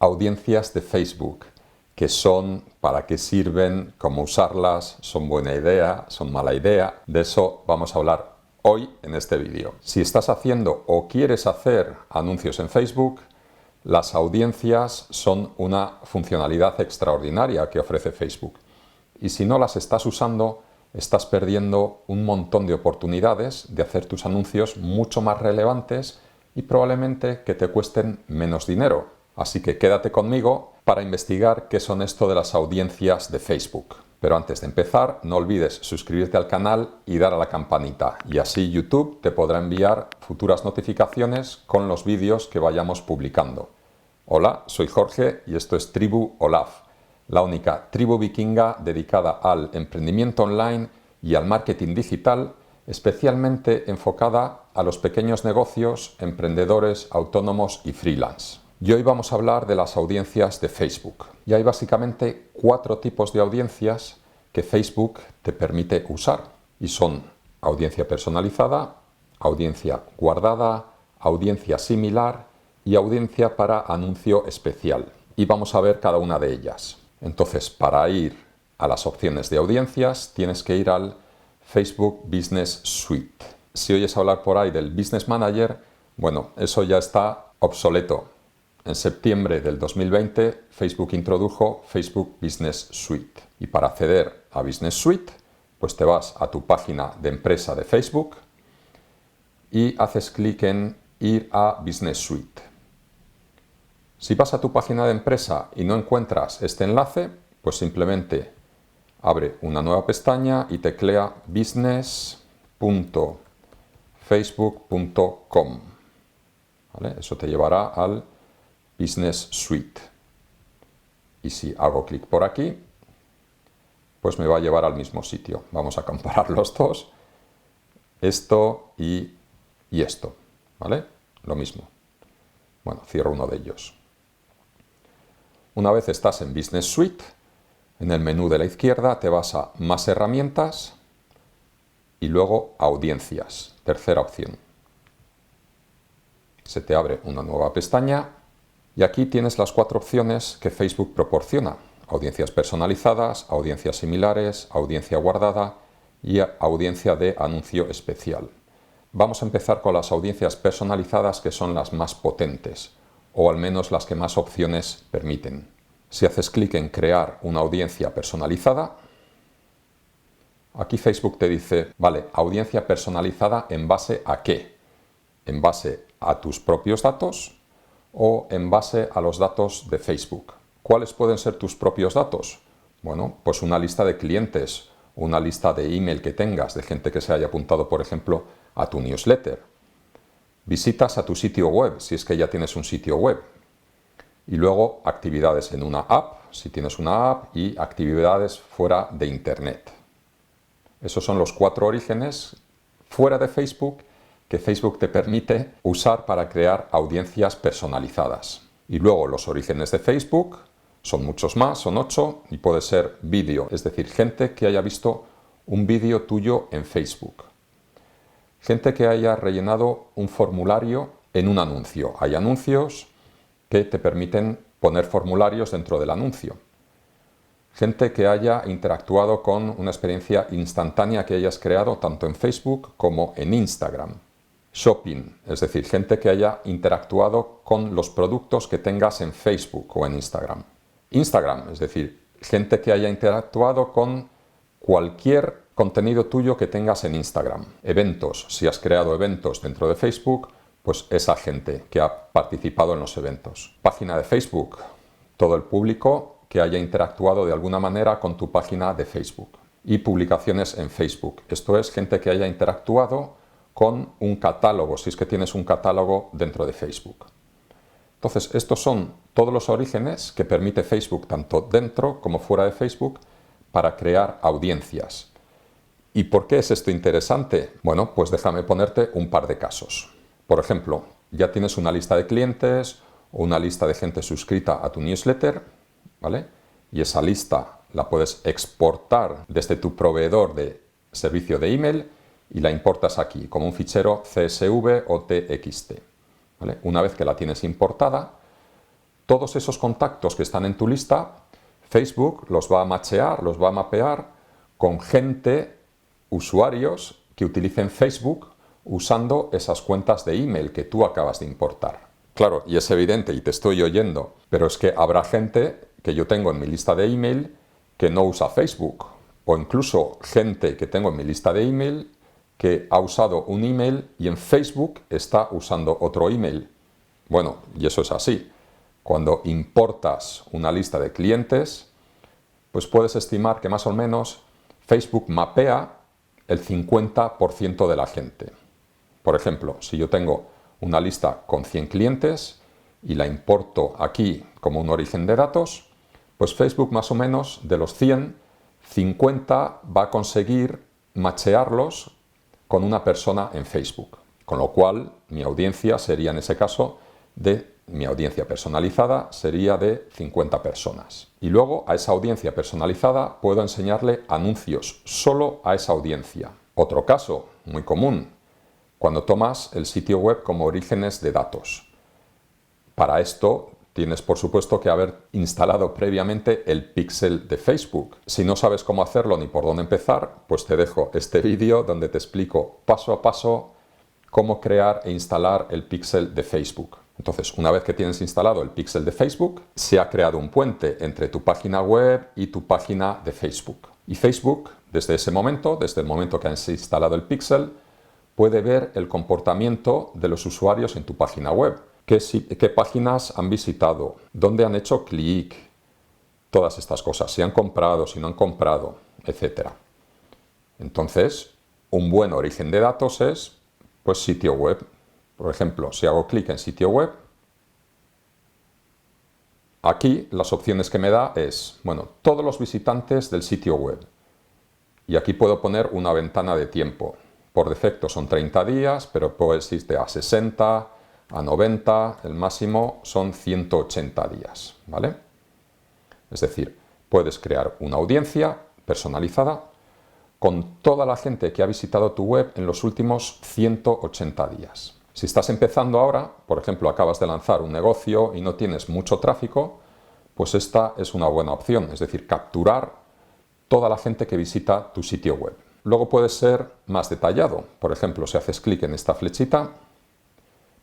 audiencias de Facebook. ¿Qué son? ¿Para qué sirven? ¿Cómo usarlas? ¿Son buena idea? ¿Son mala idea? De eso vamos a hablar hoy en este vídeo. Si estás haciendo o quieres hacer anuncios en Facebook, las audiencias son una funcionalidad extraordinaria que ofrece Facebook. Y si no las estás usando, estás perdiendo un montón de oportunidades de hacer tus anuncios mucho más relevantes y probablemente que te cuesten menos dinero. Así que quédate conmigo para investigar qué son esto de las audiencias de Facebook. Pero antes de empezar, no olvides suscribirte al canal y dar a la campanita, y así YouTube te podrá enviar futuras notificaciones con los vídeos que vayamos publicando. Hola, soy Jorge y esto es Tribu Olaf, la única tribu vikinga dedicada al emprendimiento online y al marketing digital, especialmente enfocada a los pequeños negocios, emprendedores, autónomos y freelance. Y hoy vamos a hablar de las audiencias de Facebook. Y hay básicamente 4 tipos de audiencias que Facebook te permite usar. Y son audiencia personalizada, audiencia guardada, audiencia similar y audiencia para anuncio especial. Y vamos a ver cada una de ellas. Entonces, para ir a las opciones de audiencias, tienes que ir al Facebook Business Suite. Si oyes hablar por ahí del Business Manager, bueno, eso ya está obsoleto. En septiembre del 2020, Facebook introdujo Facebook Business Suite. Y para acceder a Business Suite, pues te vas a tu página de empresa de Facebook y haces clic en ir a Business Suite. Si vas a tu página de empresa y no encuentras este enlace, pues simplemente abre una nueva pestaña y teclea business.facebook.com. ¿Vale? Eso te llevará al Business Suite. Y si hago clic por aquí, pues me va a llevar al mismo sitio. Vamos a comparar los dos. Esto y esto. ¿Vale? Lo mismo. Bueno, cierro uno de ellos. Una vez estás en Business Suite, en el menú de la izquierda te vas a Más herramientas y luego Audiencias, tercera opción. Se te abre una nueva pestaña y aquí tienes las 4 opciones que Facebook proporciona: audiencias personalizadas, audiencias similares, audiencia guardada y audiencia de anuncio especial. Vamos a empezar con las audiencias personalizadas, que son las más potentes, o al menos las que más opciones permiten. Si haces clic en crear una audiencia personalizada, aquí Facebook te dice, vale, audiencia personalizada ¿en base a qué? ¿En base a tus propios datos o en base a los datos de Facebook? ¿Cuáles pueden ser tus propios datos? Bueno, pues una lista de clientes, una lista de email que tengas de gente que se haya apuntado, por ejemplo, a tu newsletter. Visitas a tu sitio web, si es que ya tienes un sitio web. Y luego actividades en una app, si tienes una app, y actividades fuera de Internet. Esos son los 4 orígenes fuera de Facebook que Facebook te permite usar para crear audiencias personalizadas. Y luego los orígenes de Facebook son muchos más, son 8, y puede ser vídeo, es decir, gente que haya visto un vídeo tuyo en Facebook. Gente que haya rellenado un formulario en un anuncio. Hay anuncios que te permiten poner formularios dentro del anuncio. Gente que haya interactuado con una experiencia instantánea que hayas creado tanto en Facebook como en Instagram. Shopping, es decir, gente que haya interactuado con los productos que tengas en Facebook o en Instagram. Instagram, es decir, gente que haya interactuado con cualquier contenido tuyo que tengas en Instagram. Eventos, si has creado eventos dentro de Facebook, pues esa gente que ha participado en los eventos. Página de Facebook, todo el público que haya interactuado de alguna manera con tu página de Facebook. Y publicaciones en Facebook, esto es gente que haya interactuado con un catálogo, si es que tienes un catálogo dentro de Facebook. Entonces, estos son todos los orígenes que permite Facebook, tanto dentro como fuera de Facebook, para crear audiencias. ¿Y por qué es esto interesante? Bueno, pues déjame ponerte un par de casos. Por ejemplo, ya tienes una lista de clientes o una lista de gente suscrita a tu newsletter, ¿vale? Y esa lista la puedes exportar desde tu proveedor de servicio de email y la importas aquí como un fichero CSV o TXT, ¿vale? Una vez que la tienes importada, todos esos contactos que están en tu lista, Facebook los va a machear, los va a mapear con gente, usuarios que utilicen Facebook usando esas cuentas de email que tú acabas de importar. Claro, y es evidente, y te estoy oyendo, pero es que habrá gente que yo tengo en mi lista de email que no usa Facebook, o incluso gente que tengo en mi lista de email que ha usado un email y en Facebook está usando otro email. Bueno, y eso es así. Cuando importas una lista de clientes, pues puedes estimar que más o menos Facebook mapea el 50% de la gente. Por ejemplo, si yo tengo una lista con 100 clientes y la importo aquí como un origen de datos, pues Facebook más o menos de los 100, 50 va a conseguir machearlos con una persona en Facebook. Con lo cual, mi audiencia sería en ese caso mi audiencia personalizada sería de 50 personas. Y luego a esa audiencia personalizada puedo enseñarle anuncios solo a esa audiencia. Otro caso muy común, cuando tomas el sitio web como orígenes de datos. Para esto tienes por supuesto que haber instalado previamente el píxel de Facebook. Si no sabes cómo hacerlo ni por dónde empezar, pues te dejo este vídeo donde te explico paso a paso cómo crear e instalar el píxel de Facebook. Entonces, una vez que tienes instalado el píxel de Facebook, se ha creado un puente entre tu página web y tu página de Facebook. Y Facebook, desde ese momento, desde el momento que has instalado el píxel, puede ver el comportamiento de los usuarios en tu página web. ¿Qué páginas han visitado? ¿Dónde han hecho clic? Todas estas cosas. Si han comprado, si no han comprado, etc. Entonces, un buen origen de datos es, pues, sitio web. Por ejemplo, si hago clic en sitio web, aquí las opciones que me da es, bueno, todos los visitantes del sitio web. Y aquí puedo poner una ventana de tiempo. Por defecto son 30 días, pero puedes irte a 60, a 90, el máximo son 180 días, ¿vale? Es decir, puedes crear una audiencia personalizada con toda la gente que ha visitado tu web en los últimos 180 días. Si estás empezando ahora, por ejemplo, acabas de lanzar un negocio y no tienes mucho tráfico, pues esta es una buena opción, es decir, capturar toda la gente que visita tu sitio web. Luego puedes ser más detallado. Por ejemplo, si haces clic en esta flechita,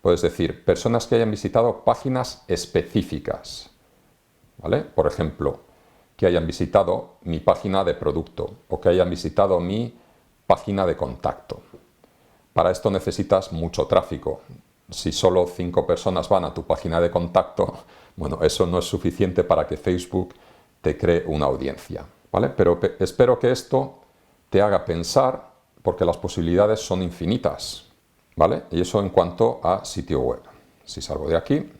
puedes decir personas que hayan visitado páginas específicas, ¿vale? Por ejemplo, que hayan visitado mi página de producto o que hayan visitado mi página de contacto. Para esto necesitas mucho tráfico. Si solo 5 personas van a tu página de contacto, bueno, eso no es suficiente para que Facebook te cree una audiencia, ¿vale? Pero espero que esto te haga pensar, porque las posibilidades son infinitas, ¿vale? Y eso en cuanto a sitio web. Si salgo de aquí,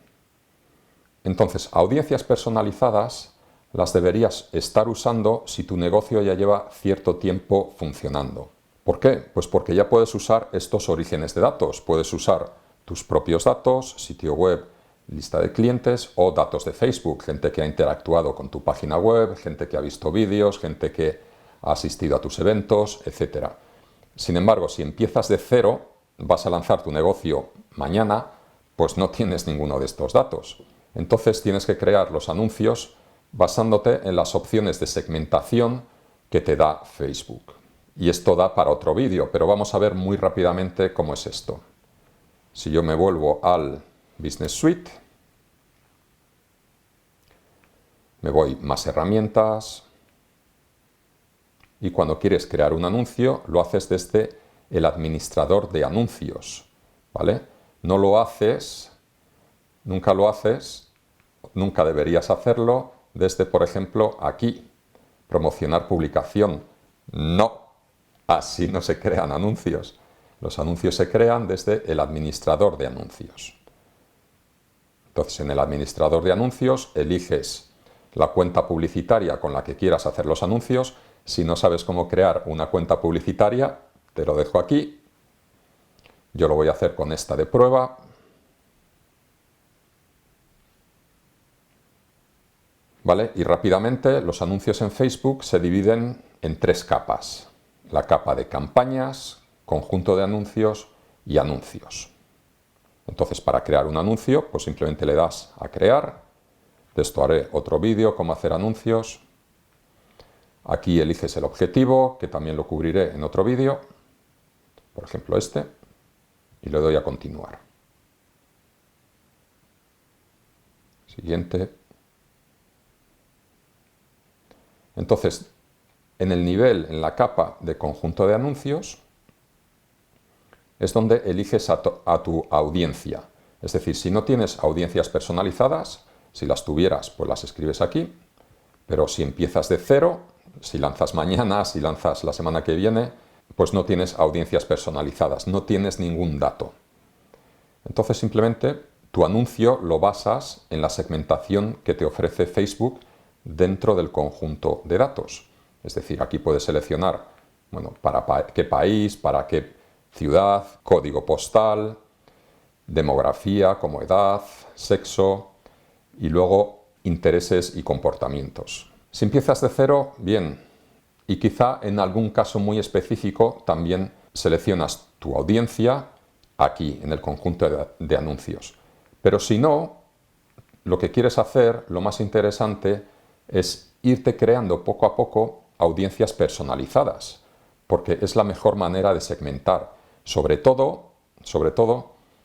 entonces audiencias personalizadas las deberías estar usando si tu negocio ya lleva cierto tiempo funcionando. ¿Por qué? Pues porque ya puedes usar estos orígenes de datos. Puedes usar tus propios datos, sitio web, lista de clientes o datos de Facebook, gente que ha interactuado con tu página web, gente que ha visto vídeos, gente que ha asistido a tus eventos, etc. Sin embargo, si empiezas de cero, vas a lanzar tu negocio mañana, pues no tienes ninguno de estos datos. Entonces tienes que crear los anuncios basándote en las opciones de segmentación que te da Facebook. Y esto da para otro vídeo, pero vamos a ver muy rápidamente cómo es esto. Si yo me vuelvo al Business Suite, me voy más herramientas y cuando quieres crear un anuncio lo haces desde el administrador de anuncios, ¿vale? No lo haces, nunca lo haces, nunca deberías hacerlo desde, por ejemplo, aquí, promocionar publicación. No, así no se crean anuncios. Los anuncios se crean desde el administrador de anuncios. Entonces, en el administrador de anuncios eliges la cuenta publicitaria con la que quieras hacer los anuncios. Si no sabes cómo crear una cuenta publicitaria, te lo dejo aquí. Yo lo voy a hacer con esta de prueba. ¿Vale? Y rápidamente los anuncios en Facebook se dividen en 3 capas. La capa de campañas, conjunto de anuncios y anuncios. Entonces, para crear un anuncio, pues simplemente le das a crear De esto haré otro vídeo, cómo hacer anuncios. Aquí eliges el objetivo, que también lo cubriré en otro vídeo, por ejemplo este, y le doy a continuar. Siguiente. Entonces, en el nivel, en la capa de conjunto de anuncios, es donde eliges a tu audiencia. Es decir, si no tienes audiencias personalizadas, si las tuvieras, pues las escribes aquí, pero si empiezas de cero, si lanzas mañana, si lanzas la semana que viene, pues no tienes audiencias personalizadas, no tienes ningún dato. Entonces simplemente tu anuncio lo basas en la segmentación que te ofrece Facebook dentro del conjunto de datos. Es decir, aquí puedes seleccionar, bueno, para qué país, para qué ciudad, código postal, demografía como edad, sexo y luego intereses y comportamientos. Si empiezas de cero, bien, y quizá en algún caso muy específico también seleccionas tu audiencia aquí en el conjunto de anuncios. Pero si no, lo que quieres hacer, lo más interesante, es irte creando poco a poco audiencias personalizadas, porque es la mejor manera de segmentar, sobre todo,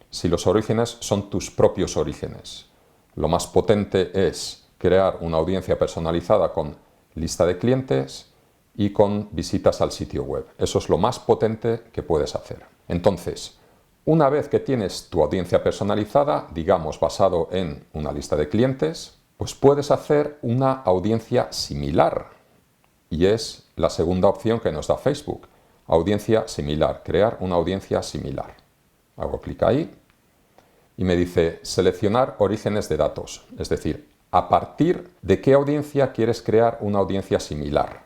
si los orígenes son tus propios orígenes. Lo más potente es crear una audiencia personalizada con lista de clientes y con visitas al sitio web. Eso es lo más potente que puedes hacer. Entonces, una vez que tienes tu audiencia personalizada, digamos basado en una lista de clientes, pues puedes hacer una audiencia similar. Y es la segunda opción que nos da Facebook. Audiencia similar, crear una audiencia similar. Hago clic ahí y me dice seleccionar orígenes de datos. Es decir, a partir de qué audiencia quieres crear una audiencia similar.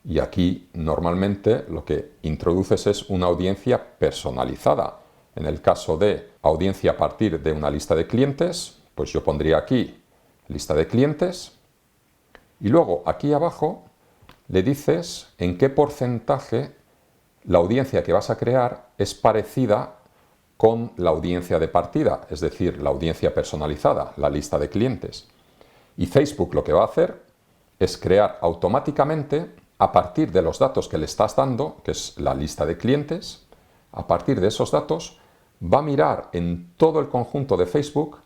Y aquí normalmente lo que introduces es una audiencia personalizada. En el caso de audiencia a partir de una lista de clientes, pues yo pondría aquí lista de clientes y luego aquí abajo le dices en qué porcentaje la audiencia que vas a crear es parecida con la audiencia de partida, es decir, la audiencia personalizada, la lista de clientes. Y Facebook lo que va a hacer es crear automáticamente, a partir de los datos que le estás dando, que es la lista de clientes, a partir de esos datos va a mirar en todo el conjunto de Facebook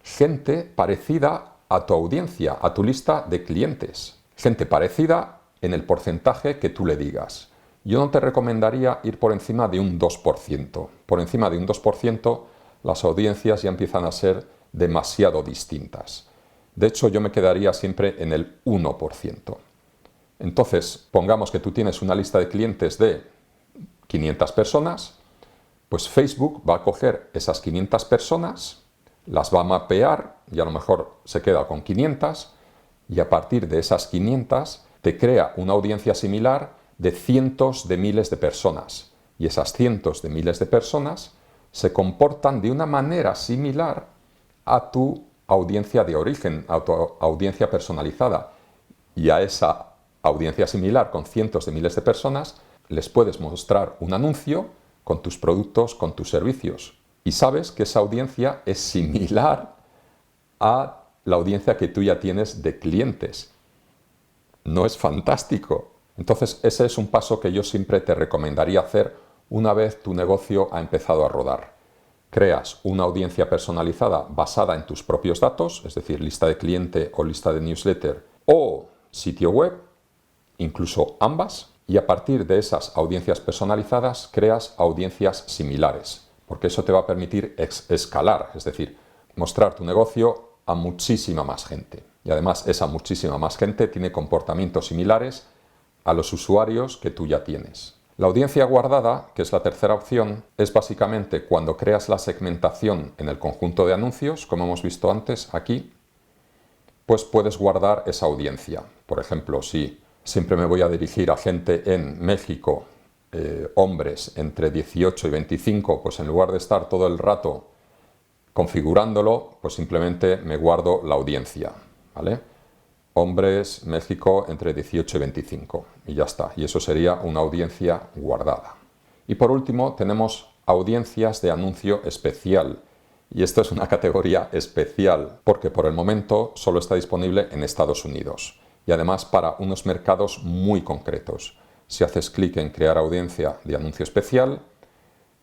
gente parecida a tu audiencia, a tu lista de clientes. Gente parecida en el porcentaje que tú le digas. Yo no te recomendaría ir por encima de un 2%. Por encima de un 2% las audiencias ya empiezan a ser demasiado distintas. De hecho, yo me quedaría siempre en el 1%. Entonces, pongamos que tú tienes una lista de clientes de 500 personas, pues Facebook va a coger esas 500 personas, las va a mapear y a lo mejor se queda con 500 y a partir de esas 500 te crea una audiencia similar de cientos de miles de personas. Y esas cientos de miles de personas se comportan de una manera similar a tu audiencia de origen, a tu audiencia personalizada. Y a esa audiencia similar con cientos de miles de personas les puedes mostrar un anuncio con tus productos, con tus servicios. Y sabes que esa audiencia es similar a la audiencia que tú ya tienes de clientes. ¿No es fantástico? Entonces ese es un paso que yo siempre te recomendaría hacer una vez tu negocio ha empezado a rodar. Creas una audiencia personalizada basada en tus propios datos, es decir, lista de cliente o lista de newsletter o sitio web, incluso ambas, y a partir de esas audiencias personalizadas creas audiencias similares, porque eso te va a permitir escalar, es decir, mostrar tu negocio a muchísima más gente. Y además esa muchísima más gente tiene comportamientos similares a los usuarios que tú ya tienes. La audiencia guardada, que es la tercera opción, es básicamente cuando creas la segmentación en el conjunto de anuncios, como hemos visto antes aquí, pues puedes guardar esa audiencia. Por ejemplo, si siempre me voy a dirigir a gente en México, hombres entre 18 y 25, pues en lugar de estar todo el rato configurándolo, pues simplemente me guardo la audiencia, ¿vale? Hombres, México, entre 18 y 25. Y ya está. Y eso sería una audiencia guardada. Y por último, tenemos audiencias de anuncio especial. Y esto es una categoría especial porque por el momento solo está disponible en Estados Unidos y además para unos mercados muy concretos. Si haces clic en crear audiencia de anuncio especial,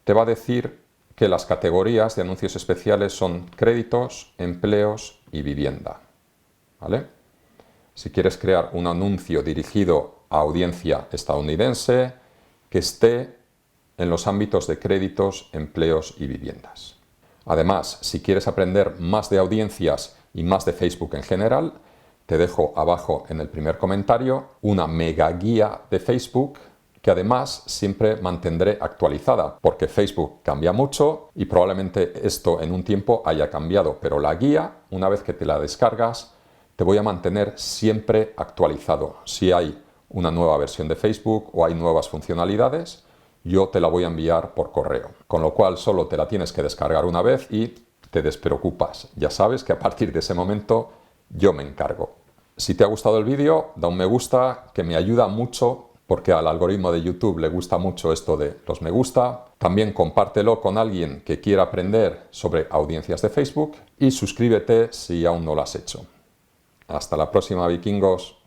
te va a decir que las categorías de anuncios especiales son créditos, empleos y vivienda. ¿Vale? Si quieres crear un anuncio dirigido a audiencia estadounidense, que esté en los ámbitos de créditos, empleos y viviendas. Además, si quieres aprender más de audiencias y más de Facebook en general, te dejo abajo en el primer comentario una mega guía de Facebook que además siempre mantendré actualizada porque Facebook cambia mucho y probablemente esto en un tiempo haya cambiado, pero la guía, una vez que te la descargas, te voy a mantener siempre actualizado. Si hay una nueva versión de Facebook o hay nuevas funcionalidades, yo te la voy a enviar por correo. Con lo cual solo te la tienes que descargar una vez y te despreocupas. Ya sabes que a partir de ese momento yo me encargo. Si te ha gustado el vídeo, da un me gusta, que me ayuda mucho porque al algoritmo de YouTube le gusta mucho esto de los me gusta. También compártelo con alguien que quiera aprender sobre audiencias de Facebook y suscríbete si aún no lo has hecho. Hasta la próxima, vikingos.